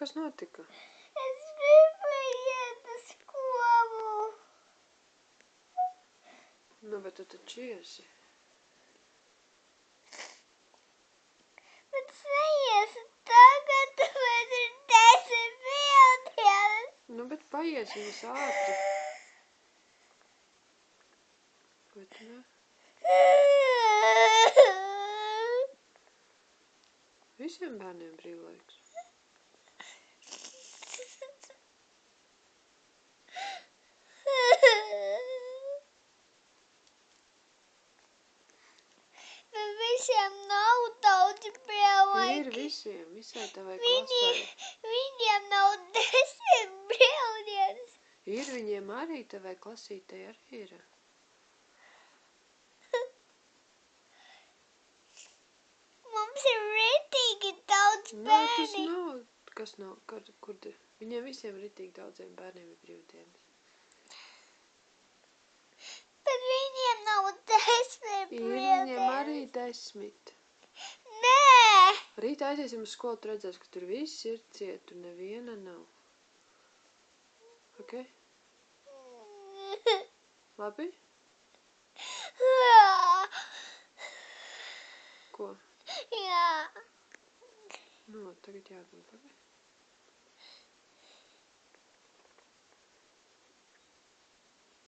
Kas notika? Es gribu iet uz skolu. Nu, bet tu taču iesi. Bet es neiešu tagad, tāpēc ir 10 brīvdienas. Nu, bet paies viņas ātri. Vai tu ne? Visiem bērniem brīvlaiks. Bet visiem nav daudz brīvlaiki. Ir visiem, visai tavai klasai. Viņiem nav 10 brīvdienas. Ir viņiem arī, tavai klasītei arī ir. Mums ir ritīgi daudz Nē, tas bērni. nav, kas nav, kur viņiem visiem ritīgi daudziem bērniem ir brīvdienas. Bet viņiem nav 10 Ir brīvdienas. viņiem arī 10. Nē. Rīt aiziesim uz skolu, tu redzēsi, ka tur viss ir ciet, tur neviena nav. Ok? Labi? Ko? Jā. Nu, tagad jāgulda, labi?